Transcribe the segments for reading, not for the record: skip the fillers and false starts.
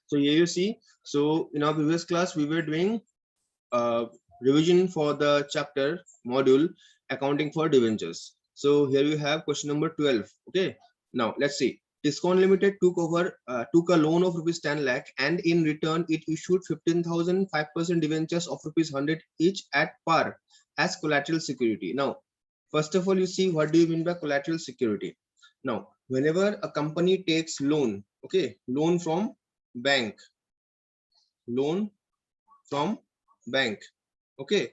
So here you see, so in our previous class, we were doing revision for the chapter module accounting for debentures. So here you have question number 12. Okay, now let's see. Tiscon Limited took a loan of rupees 10 lakh and in return it issued 15,000 5% debentures of rupees 100 each at par as collateral security. Now, first of all, you see, what do you mean by collateral security? Now, whenever a company takes loan, okay, loan from bank, okay,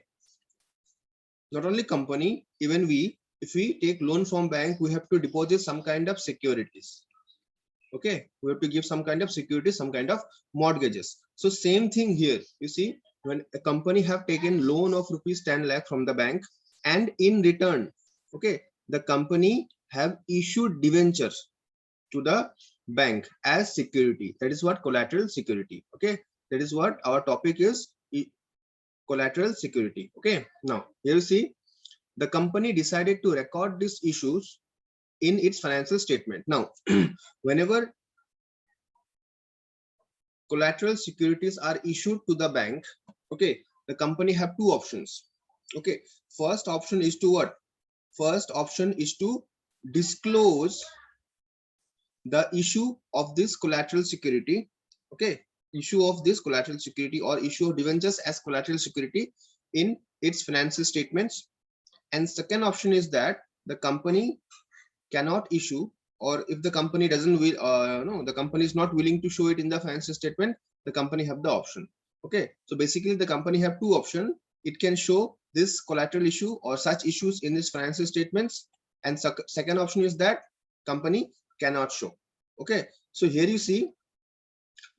not only company, even we, if we take loan from bank, we have to deposit some kind of securities. Okay, we have to give some kind of security, some kind of mortgages. So same thing here, you see, when a company have taken loan of rupees 10 lakh from the bank and in return, okay, the company have issued debentures to the bank as security. That is what collateral security. Okay, that is what our topic is, collateral security. Okay, now here you see, the company decided to record these issues in its financial statement. Now, whenever collateral securities are issued to the bank, okay, the company have two options. Okay, first option is to what? First option is to disclose the issue of this collateral security. Okay, issue of this collateral security or issue of debentures as collateral security in its financial statements. And second option is that the company cannot issue, or if the company doesn't will no, the company is not willing to show it in the financial statement, the company have the option. Okay, so basically the company have two options. It can show this collateral issue or such issues in its financial statements, and second option is that company cannot show. Okay, so here you see,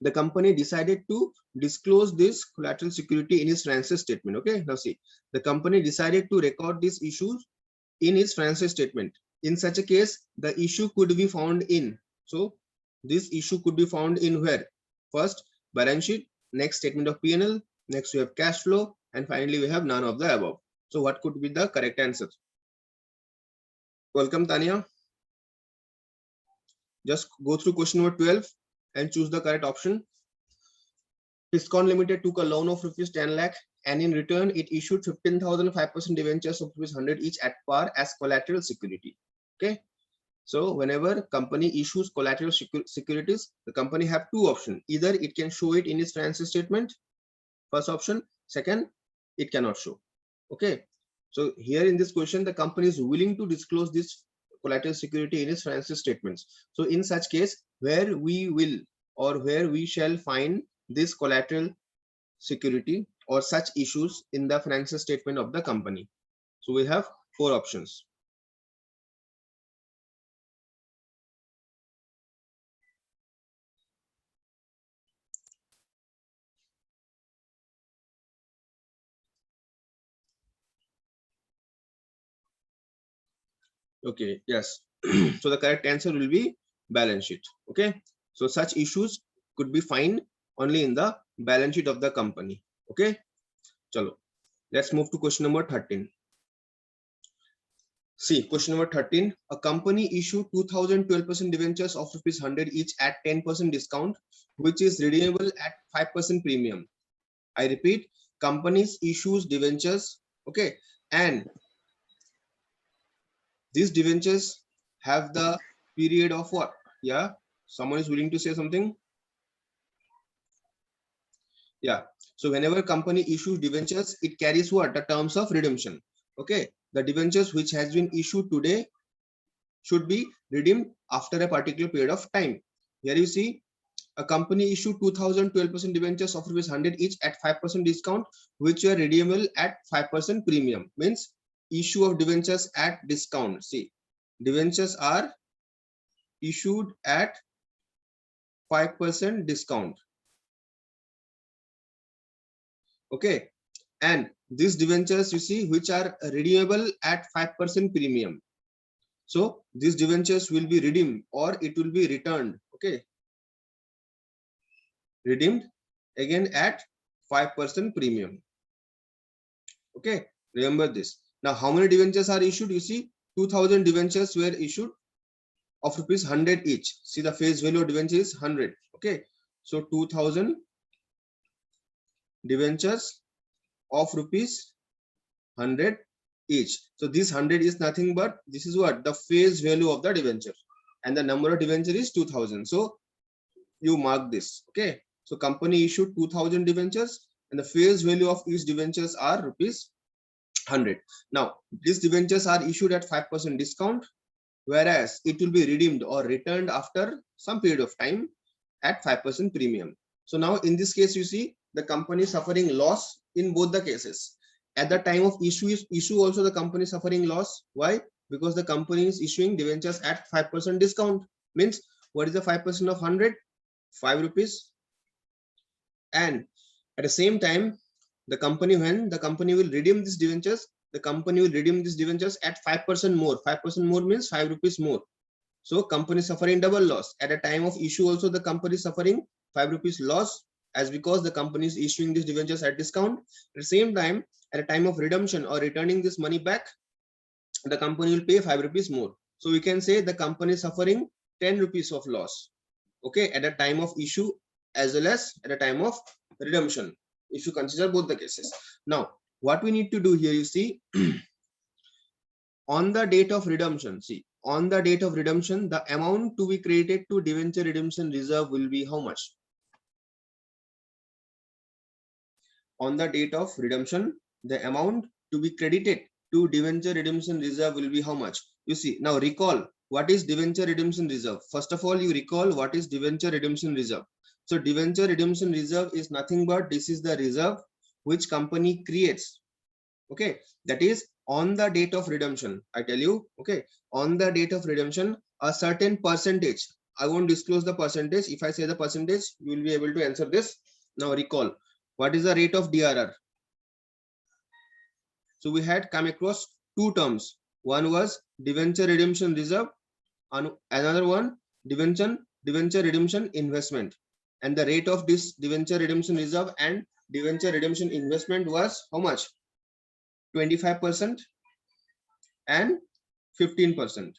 the company decided to disclose this collateral security in its financial statement. Okay, now see, the company decided to record these issues in its financial statement. In such a case, the issue could be found in, so this issue could be found in where? First, balance sheet, next statement of P&L, next we have cash flow, and finally we have none of the above. So what could be the correct answer? Welcome, Tanya. Just go through question number 12 and choose the correct option. Tiscon Limited took a loan of rupees 10 lakh and in return it issued 15,000 5% debentures of rupees 100 each at par as collateral security. Okay, so whenever company issues collateral securities, the company have two options. Either it can show it in its financial statement, first option. Second, it cannot show. Okay, so here in this question, the company is willing to disclose this collateral security in its financial statements. So in such case, where we will or where we shall find this collateral security or such issues in the financial statement of the company? So we have four options. Okay, yes. So the correct answer will be balance sheet. Okay, so such issues could be found only in the balance sheet of the company. Okay, chalo, let's move to question number 13. See, question number 13. A company issued 2012% debentures of rupees 100 each at 10% discount, which is redeemable at 5% premium. I repeat, companies issues debentures, okay, and these debentures have the period of what? Yeah, someone is willing to say something? Yeah, so whenever company issues debentures, it carries what? The terms of redemption. Okay, the debentures which has been issued today should be redeemed after a particular period of time. Here you see, a company issued 2012% debentures of rupees 100 each at 5% discount, which were redeemable at 5% premium. Means issue of debentures at discount. See, debentures are issued at 5% discount. Okay, and these debentures you see which are redeemable at 5% premium. So these debentures will be redeemed or it will be returned. Okay, redeemed again at 5% premium. Okay, remember this. Now how many debentures are issued? You see 2000 debentures were issued of rupees 100 each. See, the face value of debenture is 100. Okay, So 2000 debentures of rupees 100 each. So this 100 is nothing but this is what the face value of the debenture, and the number of debenture is 2000. So you mark this. Okay, so company issued 2000 debentures and the face value of each debentures are rupees 100. Now these debentures are issued at 5% discount, whereas it will be redeemed or returned after some period of time at 5% premium. So now in this case, you see the company suffering loss in both the cases. At the time of issue also the company suffering loss. Why? Because the company is issuing debentures at 5% discount. Means what is the 5% of 100? 5 rupees. And at the same time, the company, when the company will redeem these debentures, the company will redeem these debentures at 5% more. 5% more means 5 rupees more. So company suffering double loss. At a time of issue also the company suffering 5 rupees loss, as because the company is issuing these debentures at discount. At the same time, at a time of redemption or returning this money back, the company will pay 5 rupees more. So we can say the company is suffering 10 rupees of loss. Okay, at a time of issue as well as at a time of redemption, if you consider both the cases. Now what we need to do here, you see, on the date of redemption, see, on the date of redemption, the amount to be credited to debenture redemption reserve will be how much? On the date of redemption, the amount to be credited to debenture redemption reserve will be how much? You see, now recall what is debenture redemption reserve. First of all, you recall what is debenture redemption reserve. So debenture redemption reserve is nothing but this is the reserve which company creates. Okay, that is on the date of redemption. I tell you, okay, on the date of redemption, a certain percentage, I won't disclose the percentage. If I say the percentage, you will be able to answer this. Now recall, what is the rate of DRR? So we had come across two terms. One was debenture redemption reserve, and another one debenture redemption investment. And the rate of this debenture redemption reserve and debenture redemption investment was how much? 25% and 15%.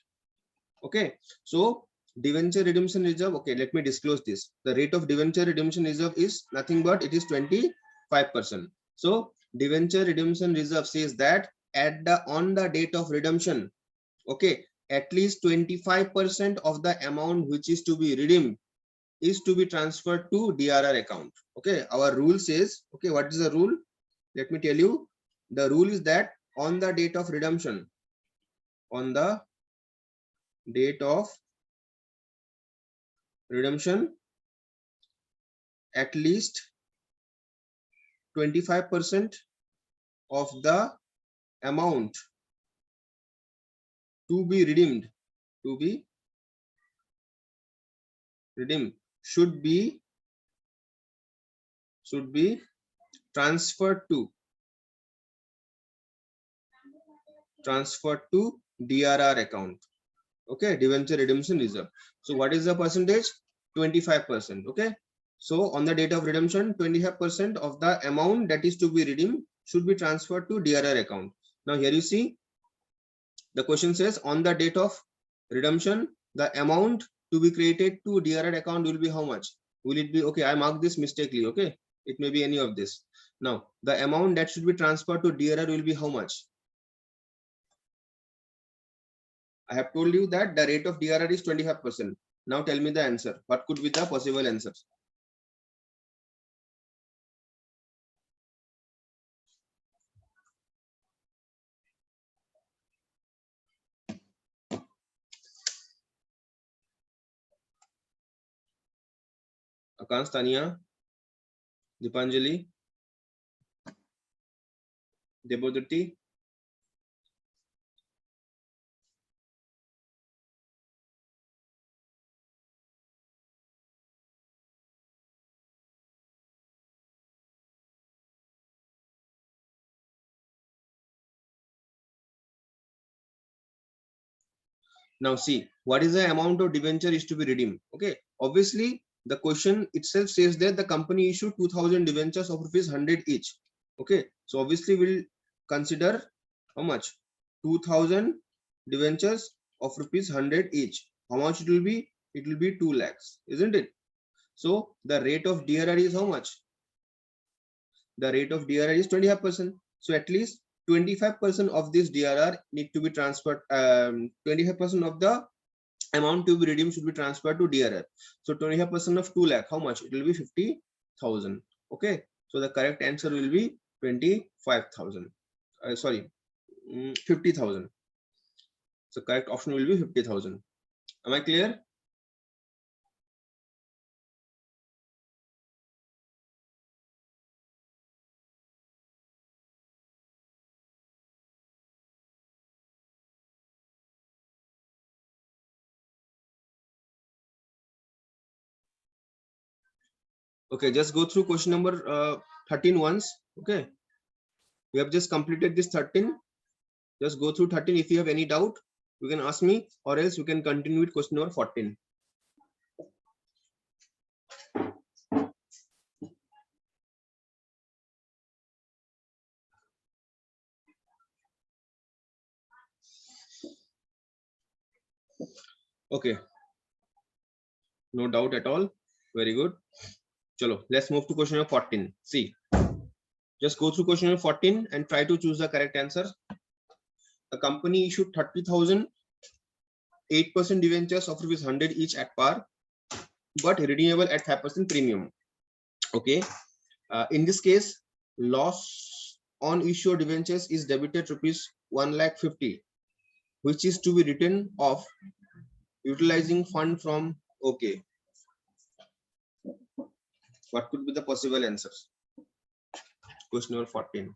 Okay, so debenture redemption reserve, okay, let me disclose this. The rate of debenture redemption reserve is nothing but it is 25%. So debenture redemption reserve says that at the on the date of redemption, okay, at least 25% of the amount which is to be redeemed is to be transferred to DRR account. Okay, our rule says, okay, what is the rule? Let me tell you. The rule is that on the date of redemption, on the date of redemption, at least 25% of the amount to be redeemed should be transferred to DRR account. Okay, debenture redemption reserve. So what is the percentage? 25%. Okay, so on the date of redemption, 25% of the amount that is to be redeemed should be transferred to DRR account. Now here you see the question says on the date of redemption, the amount to be created to DRR account will be how much? Will it be, okay, I marked this mistakenly. Okay, it may be any of this. Now the amount that should be transferred to DRR will be how much? I have told you that the rate of DRR is 25%. Now tell me the answer. What could be the possible answers? Akans, Tania, Dipanjali, Debodati. Now see, what is the amount of debenture is to be redeemed? Okay, obviously the question itself says that the company issued 2000 debentures of rupees 100 each. Okay, so obviously we'll consider how much? 2000 debentures of rupees 100 each. How much it will be? It will be 2 lakhs, isn't it? So the rate of DRR is how much? The rate of DRR is 25%. So at least 25% of this DRR need to be transferred. 25% of the amount to be redeemed should be transferred to DRR. So 25% of 2 lakh, how much? It will be 50,000. Okay. So the correct answer will be 25,000. Sorry, 50,000. So correct option will be 50,000. Am I clear? Okay, just go through question number 13 once. Okay, we have just completed this 13. Just go through 13. If you have any doubt, you can ask me, or else you can continue with question number 14. Okay, no doubt at all. Very good. Chalo, let's move to question number 14. See, just go through question number 14 and try to choose the correct answer. The company issued 30,000 8% debentures of rupees 100 each at par, but redeemable at 5% premium. Okay, in this case, loss on issue debentures is debited rupees 1,50,000, which is to be written off utilizing fund from. Okay, what could be the possible answers? Question number 14.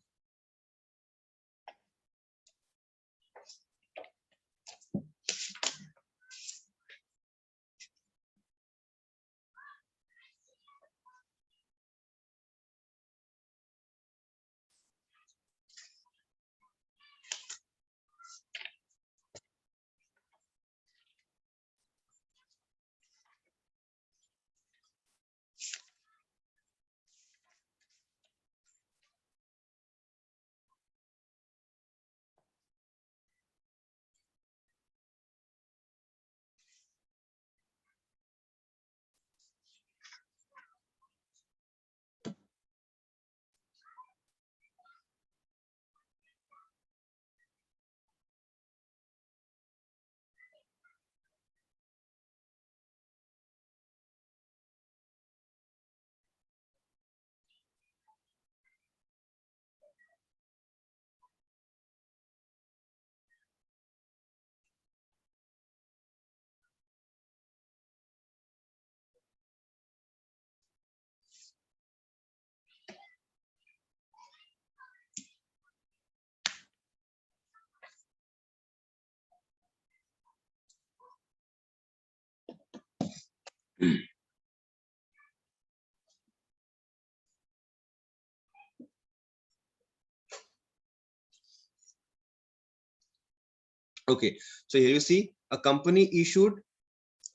Okay, so here you see a company issued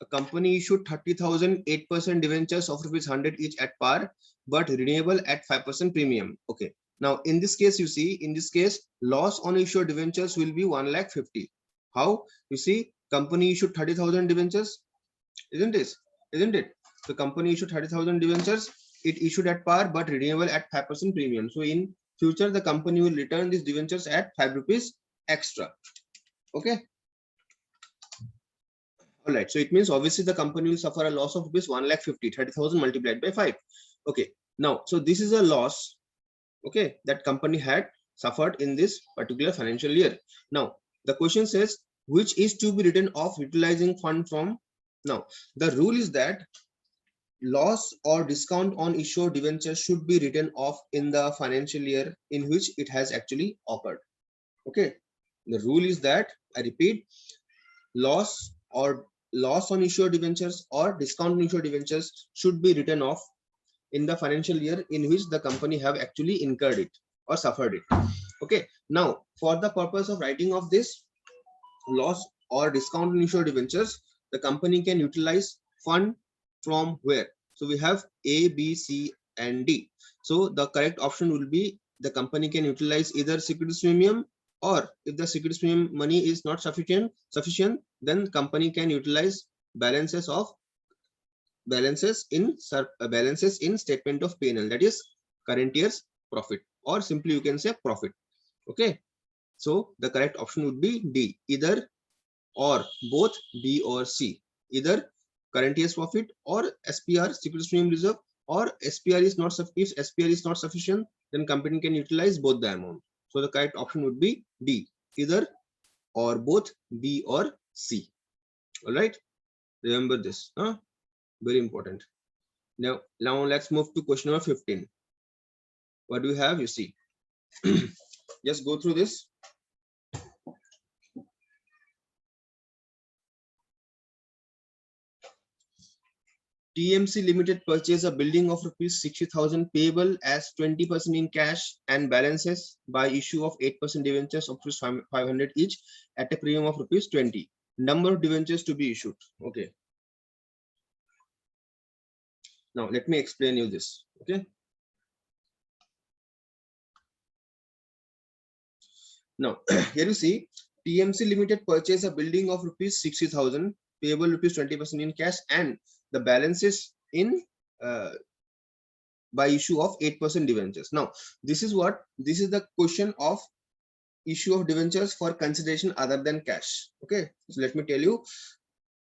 30,000 8% debentures of rupees 100 each at par, but redeemable at 5% premium. Okay, now in this case, you see, in this case, loss on issued debentures will be 1,50,000. How? You see, company issued 30,000 debentures, isn't it? The company issued 30,000 debentures. It issued at par, but redeemable at 5% premium. So in future, the company will return these debentures at 5 rupees extra. Okay. All right. So it means obviously the company will suffer a loss of rupees 1,50,000, 30,000 multiplied by 5. Okay. Now, so this is a loss, okay, that company had suffered in this particular financial year. Now, the question says, which is to be written off utilizing fund from. Now, the rule is that loss or discount on issued debentures should be written off in the financial year in which it has actually occurred. Okay. The rule is that, I repeat, loss on issued debentures or discount on issued debentures should be written off in the financial year in which the company have actually incurred it or suffered it. Okay. Now, for the purpose of writing of this loss or discount on issued debentures, the company can utilize fund from where? So we have A, B, C, and D. So the correct option will be the company can utilize either securities premium, or if the securities premium money is not sufficient, then company can utilize balances of balances in statement of P&L, that is current year's profit, or simply you can say profit. Okay, so the correct option would be D, either or, both B or C, either current year's profit or SPR, security premium reserve, or SPR is not, if SPR is not sufficient, then company can utilize both the amount. So the correct option would be D, either or, both B or C. All right, remember this, very important. Now let's move to question number 15. What do you have? You see, just go through this. TMC Limited purchased a building of rupees 60,000 payable as 20% in cash and balances by issue of 8% debentures of rupees 500 each at a premium of rupees 20. Number of debentures to be issued. Okay. Now let me explain you this. Okay. Now here you see, TMC Limited purchased a building of rupees 60,000 payable rupees 20% in cash and the balances in by issue of 8% debentures. Now this is the question of issue of debentures for consideration other than cash. Okay, so let me tell you,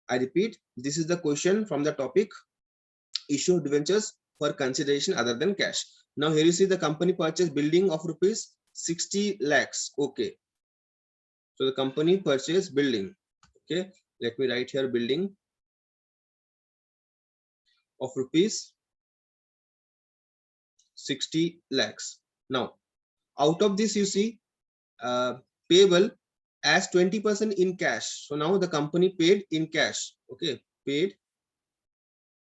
I repeat, this is the question from the topic issue of debentures for consideration other than cash. Now here you see the company purchased building of rupees 60 lakhs. Okay, so the company purchased building. Okay, let me write here building of rupees 60 lakhs. Now out of this you see payable as 20% in cash. So now the company paid in cash. Okay, paid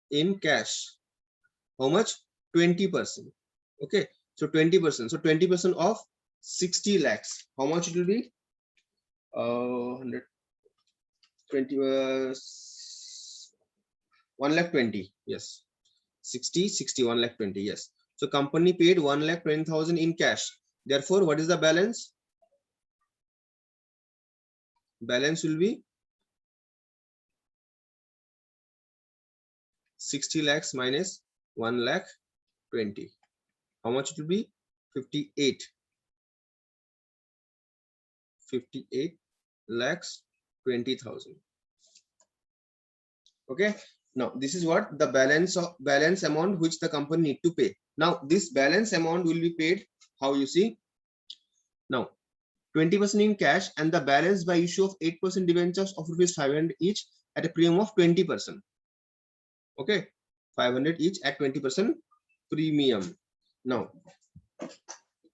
in cash. How much? 20%. Okay, so 20%. So 20% of 60 lakhs. How much it will be? 120, 1 lakh 20. Yes, 60, 60, 1 lakh 20. Yes. So company paid 1,20,000 in cash. Therefore, what is the balance? Balance will be 60 lakhs minus 1,20,000. How much it will be? 58. 58 lakhs 20,000. Okay. Now this is what the balance amount which the company need to pay. Now this balance amount will be paid. How you see? Now 20% in cash and the balance by issue of 8% debentures of rupees 500 each at a premium of 20%. Okay, 500 each at 20% premium. Now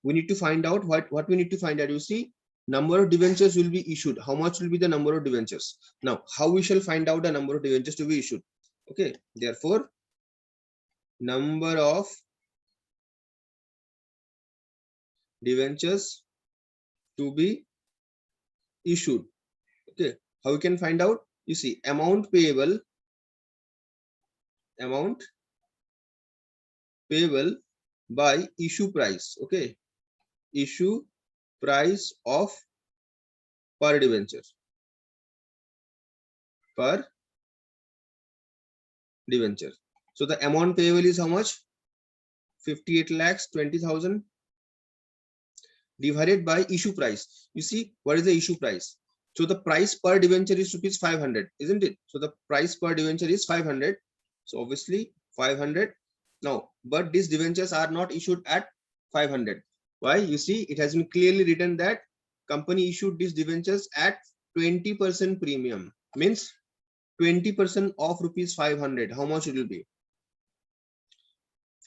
we need to find out what we need to find out. You see, number of debentures will be issued. How much will be the number of debentures? Now how we shall find out the number of debentures to be issued? Okay, therefore number of debentures to be issued. Okay, how we can find out? You see, amount payable by issue price. Okay, issue price of per debenture. Per debenture. So the amount payable is how much? 58 lakhs 20,000 divided by issue price. You see, what is the issue price? So the price per debenture is rupees 500, isn't it? So the price per debenture is 500. So obviously 500. Now, but these debentures are not issued at 500. Why? You see, it has been clearly written that company issued these debentures at 20% premium. Means 20% of rupees 500. How much it will be?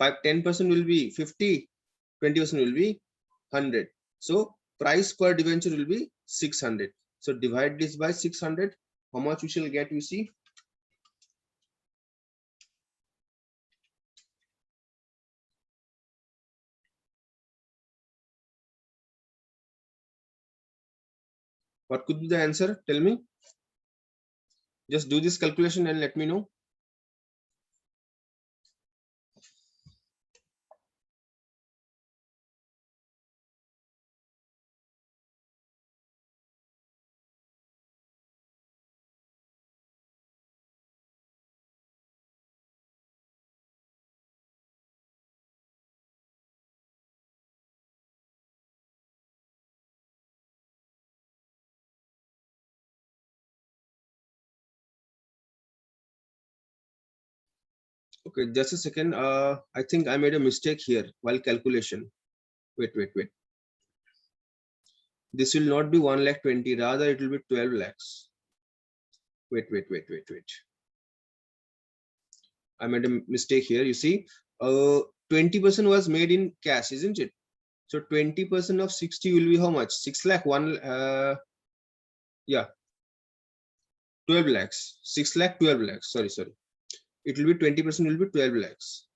10% will be 50, 20% will be 100. So price per debenture will be 600. So divide this by 600. How much we shall get? You see, what could be the answer? Tell me. Just do this calculation and let me know. Okay, just a second. I think I made a mistake here while calculation. Wait. This will not be 1,20,000, rather it will be 12 lakhs. Wait. I made a mistake here. You see, 20% was made in cash, isn't it? So 20% of 60 will be how much? 6 lakh, yeah, 12 lakhs, 6 lakh, 12 lakhs. Sorry. It will be 20% will be 12 lakhs.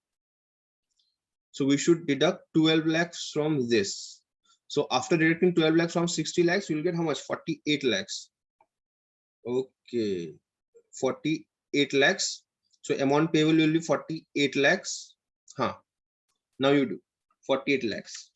So we should deduct 12 lakhs from this. So after deducting 12 lakhs from 60 lakhs, we will get how much? 48 lakhs. Okay, 48 lakhs. So amount payable will be 48 lakhs. Now you do 48 lakhs.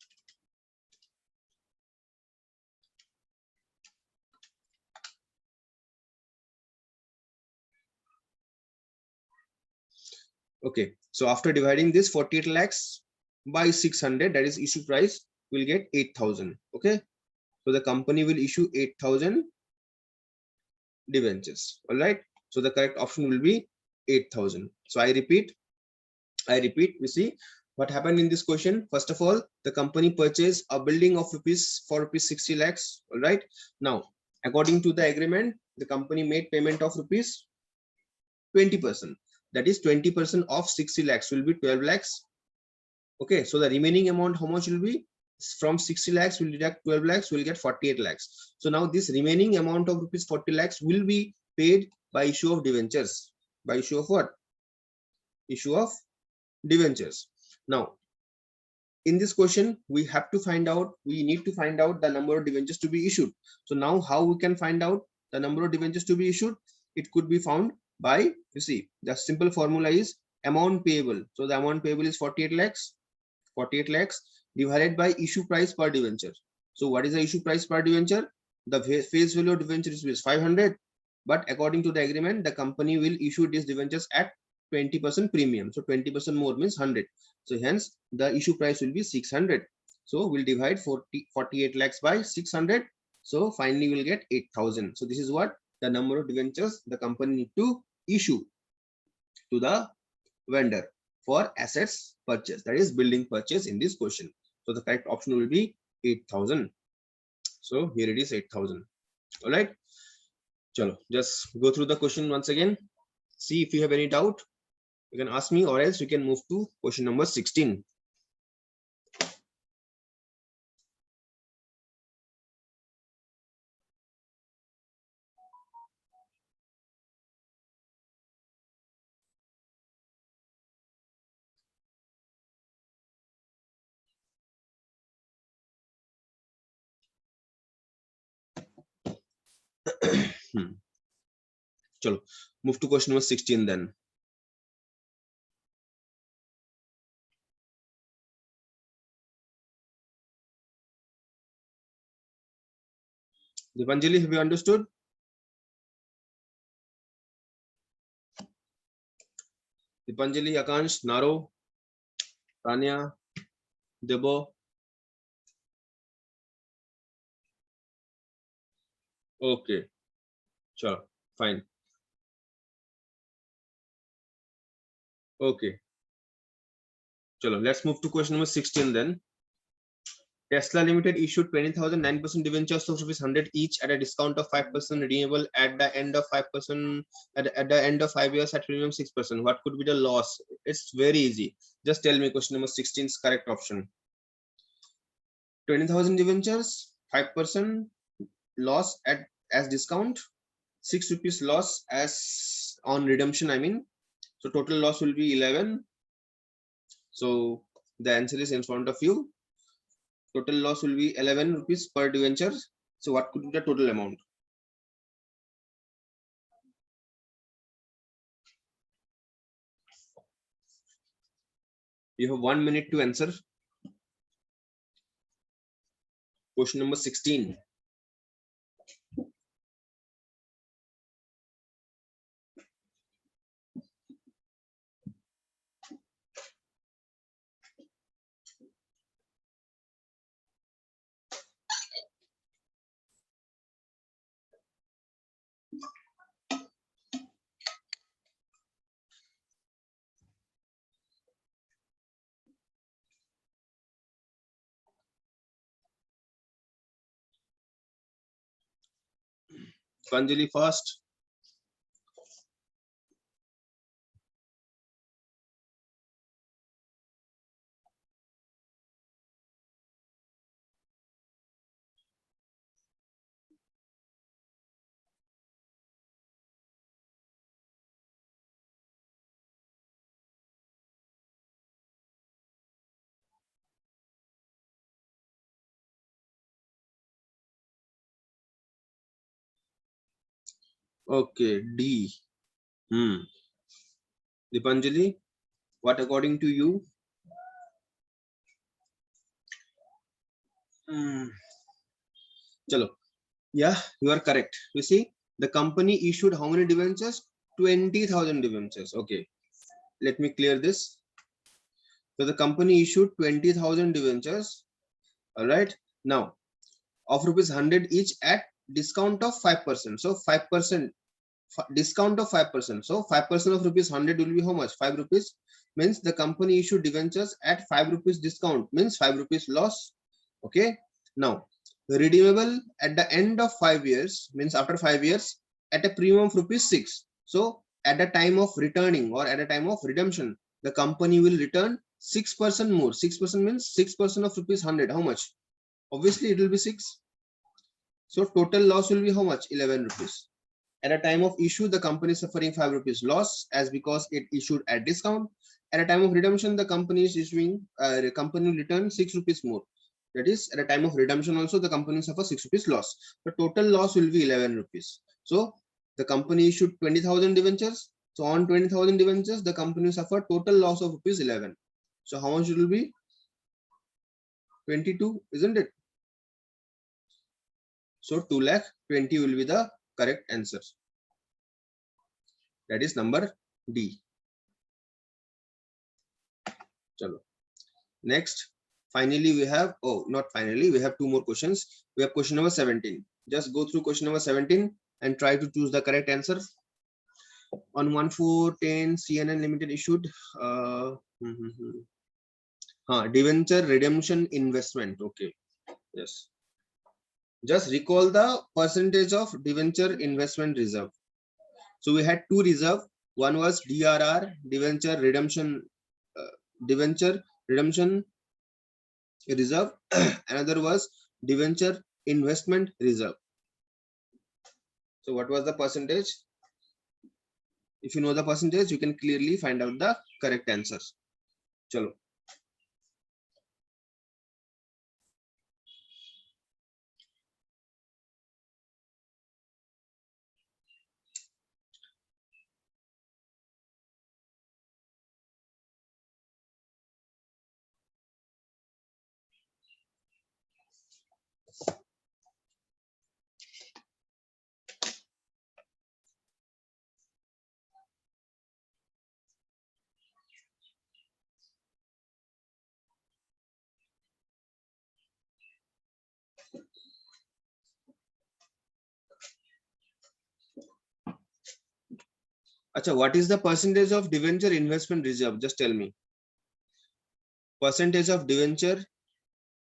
Okay, so after dividing this 48 lakhs by 600, that is issue price, we'll get 8,000. Okay, so the company will issue 8,000 debentures. All right, so the correct option will be 8,000. So I repeat, we see what happened in this question. First of all, the company purchased a building of rupees 60 lakhs. All right, now according to the agreement, the company made payment of rupees 20%. That is 20% of 60 lakhs will be 12 lakhs. Okay, so the remaining amount, how much will be? From 60 lakhs, we'll deduct 12 lakhs, we'll get 48 lakhs. So now this remaining amount of rupees 40 lakhs will be paid by issue of debentures. By issue of what? Issue of debentures. Now, in this question, we need to find out the number of debentures to be issued. So now how we can find out the number of debentures to be issued? It could be found by, you see, the simple formula is amount payable. So the amount payable is 48 lakhs divided by issue price per debenture. So what is the issue price per debenture? The face value of debenture is 500, but according to the agreement, the company will issue these debentures at 20% premium. So 20% more means 100. So hence the issue price will be 600. So we'll divide 48 lakhs by 600. So finally we'll get 8,000. So this is what the number of debentures the company need to issue to the vendor for assets purchase, that is building purchase in this question. So the correct option will be 8,000. So here it is 8,000. All right. Chalo, just go through the question once again. See if you have any doubt, you can ask me, or else you can move to question number 16. Chalo, move to question number 16 then. Dipanjali, have you understood? Dipanjali, Akansh, Naro, Tanya, Debo. Okay, sure, fine. Okay, chalo, let's move to question number 16 then. Tesla Limited issued 20,000 9% debentures of rupees 100 each at a discount of 5% redeemable at the end of 5% at the end of 5 years at premium 6%. What could be the loss? It's very easy. Just tell me question number 16 is correct option. 20,000 debentures, 5% loss at as discount, 6 rupees loss as on redemption, I mean. So total loss will be 11. So the answer is in front of you. Total loss will be 11 rupees per debenture. So what could be the total amount? You have 1 minute to answer. Question number 16. Panjali first. Okay, D. Dipanjali, what according to you? Chalo. Yeah, you are correct. You see, the company issued how many debentures? 20,000 debentures. Okay, let me clear this. So the company issued 20,000 debentures. All right. Now, of rupees 100 each at discount of 5%. So 5% discount of 5%. So 5% of rupees 100 will be how much? 5 rupees. Means the company issued debentures at 5 rupees discount, means 5 rupees loss. Okay. Now, redeemable at the end of 5 years, means after 5 years, at a premium of rupees 6. So at the time of returning or at a time of redemption, the company will return 6% more. 6% means 6% of rupees 100. How much? Obviously it will be 6. So total loss will be how much? 11 rupees. At a time of issue, the company is suffering 5 rupees loss as because it issued at discount. At a time of redemption, the company is issuing, company will return 6 rupees more. That is, at a time of redemption also, the company suffers 6 rupees loss. The total loss will be 11 rupees. So the company issued 20,000 debentures. So on 20,000 debentures, the company suffered total loss of rupees 11. So how much it will be? 22, isn't it? So 2,20,000 will be the correct answer. That is number D. Chalo. Next, finally we have, oh, not finally, we have two more questions. We have question number 17. Just go through question number 17 and try to choose the correct answer. On 1410 CNN Limited issued debenture redemption investment. Okay, yes. Just recall the percentage of debenture investment reserve. So we had two reserve. One was DRR, debenture redemption reserve. Another was debenture investment reserve. So what was the percentage? If you know the percentage, you can clearly find out the correct answers. Chalo. Acha, what is the percentage of debenture investment reserve? Just tell me. Percentage of debenture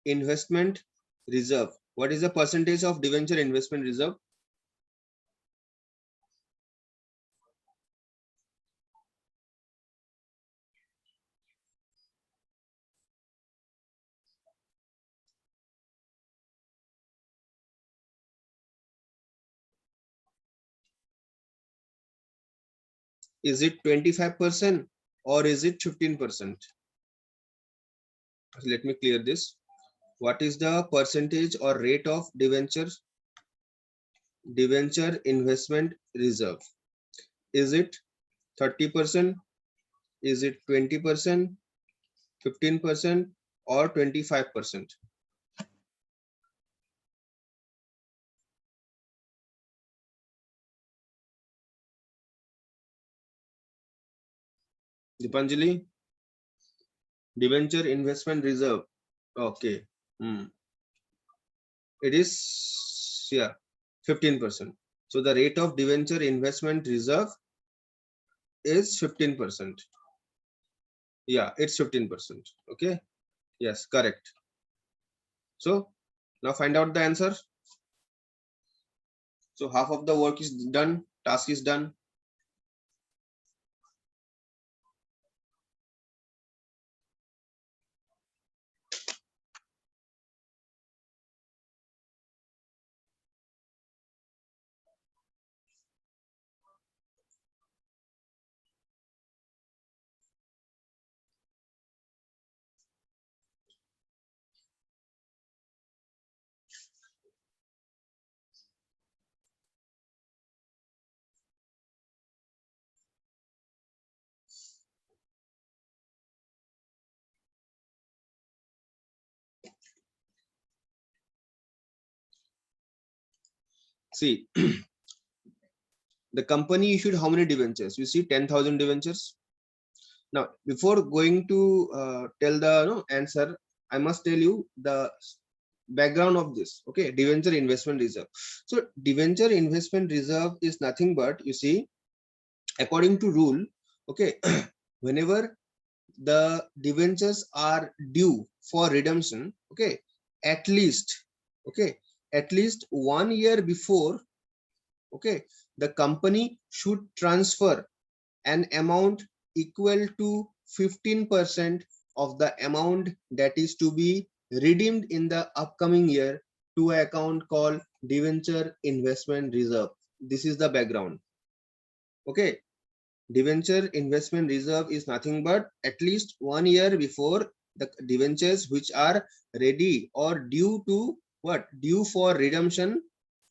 investment reserve. What is the percentage of debenture investment reserve? Is it 25% or is it 15%? Let me clear this. What is the percentage or rate of debenture investment reserve? Is it 30%? Is it 20%, 15%, or 25%? Dipanjali, debenture investment reserve. Okay. It is, yeah, 15%. So the rate of debenture investment reserve is 15%. Yeah, it's 15%. Okay. Yes, correct. So now find out the answer. So half of the work is done, task is done. See, the company issued how many debentures? You see 10,000 debentures. Now, before going to tell the answer, I must tell you the background of this. Okay, debenture investment reserve. So debenture investment reserve is nothing but, you see, according to rule, okay, whenever the debentures are due for redemption, okay, at least, okay, at least 1 year before, okay, the company should transfer an amount equal to 15% of the amount that is to be redeemed in the upcoming year to an account called debenture investment reserve. This is the background. Okay, debenture investment reserve is nothing but at least 1 year before the debentures which are ready or due to what, due for redemption,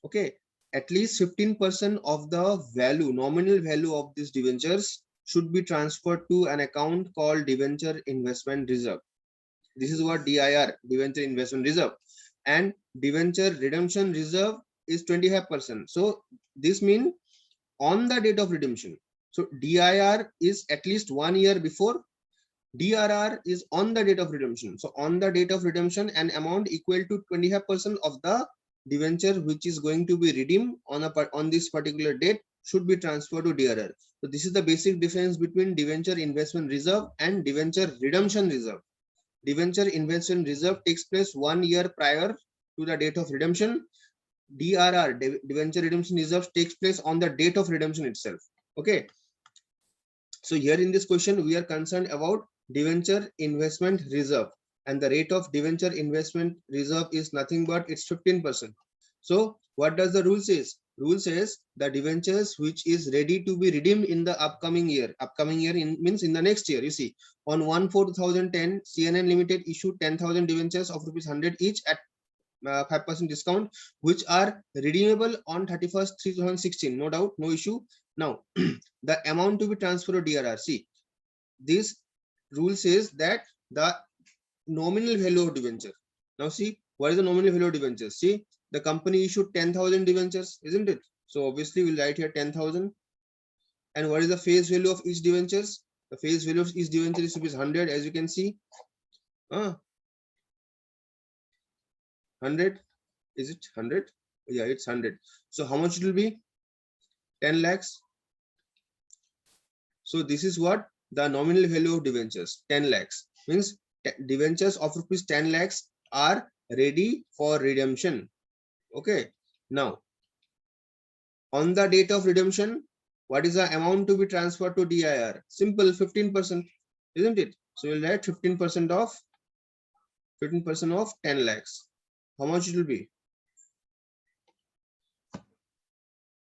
okay, at least 15% of the value, nominal value of these debentures should be transferred to an account called debenture investment reserve. This is what DIR, debenture investment reserve, and debenture redemption reserve is 25%. So this means on the date of redemption. So DIR is at least 1 year before, DRR is on the date of redemption. So on the date of redemption, an amount equal to 25% of the debenture which is going to be redeemed on this particular date should be transferred to DRR. So this is the basic difference between debenture investment reserve and debenture redemption reserve. Debenture investment reserve takes place 1 year prior to the date of redemption. DRR, debenture redemption reserve, takes place on the date of redemption itself. Okay. So here in this question, we are concerned about debenture investment reserve, and the rate of debenture investment reserve is nothing but it's 15%. So what does the rule says? Rule says the debentures which is ready to be redeemed in the upcoming year. Upcoming year means in the next year. You see, on 1/4/2010, CNN Limited issued 10,000 debentures of ₹100 each at 5% discount, which are redeemable on 31st 2016. No doubt, no issue. Now, the amount to be transferred to DRR. See, this rule says that the nominal value of debenture. Now, see, what is the nominal value of debentures? See, the company issued 10,000 debentures, isn't it? So obviously, we'll write here 10,000. And what is the face value of each debentures? The face value of each debenture is ₹100, as you can see. 100. Is it 100? Yeah, it's 100. So how much it will be? 10 lakhs. So this is what the nominal value of debentures, 10 lakhs. Means debentures of ₹10 lakhs are ready for redemption. Okay. Now, on the date of redemption, what is the amount to be transferred to DIR? Simple, 15%, isn't it? So we'll write 15% of 10 lakhs. How much it will be?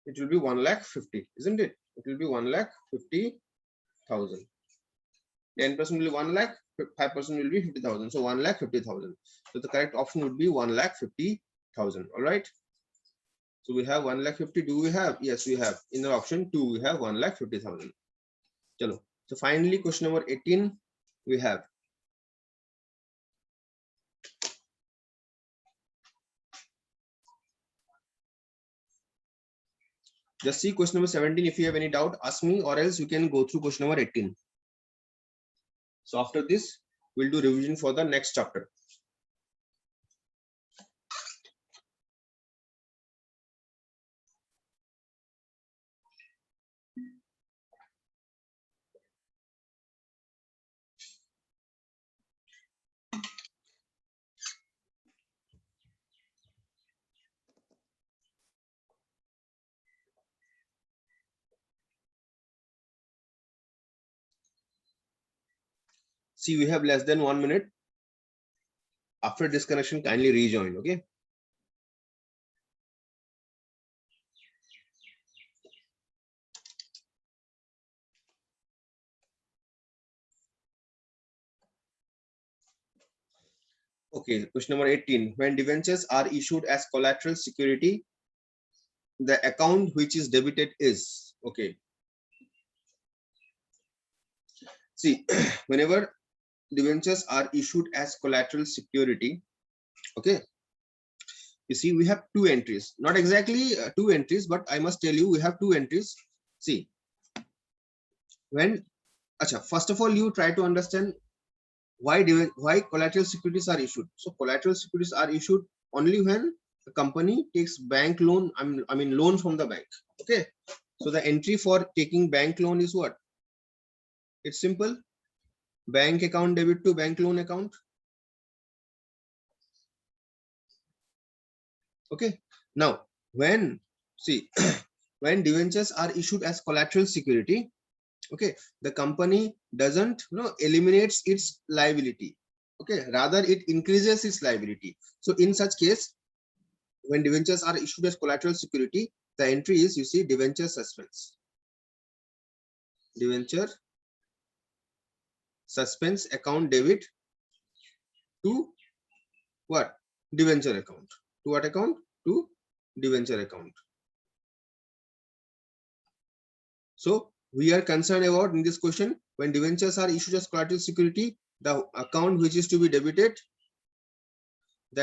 It will be 1,50,000, isn't it? It will be 1,50,000. 10% will be 1 lakh, 5% will be 50,000. So 1,50,000. So the correct option would be 1,50,000. All right. So we have 1,50,000. Do we have? Yes, we have. In the option 2, we have 1,50,000. Chalo. So finally, question number 18 we have. Just see question number 17. If you have any doubt, ask me, or else you can go through question number 18. So after this, we'll do revision for the next chapter. See, we have less than 1 minute. After disconnection, kindly rejoin. Okay. Okay, question number 18. When debentures are issued as collateral security, the account which is debited is, okay. See, whenever debentures are issued as collateral security, okay, you see we have two entries, not exactly two entries, but I must tell you we have two entries. See, when, first of all, you try to understand why collateral securities are issued. So collateral securities are issued only when the company takes bank loan, I mean loan from the bank. Okay, so the entry for taking bank loan is what? It's simple. Bank account debit to bank loan account. Okay, now when, see, when debentures are issued as collateral security, okay, the company doesn't eliminates its liability. Okay, rather it increases its liability. So in such case, when debentures are issued as collateral security, the entry is, you see, debenture suspense. Debenture suspense account debit to what? Debenture account. To what account? To debenture account. So we are concerned about in this question, when debentures are issued as collateral security, the account which is to be debited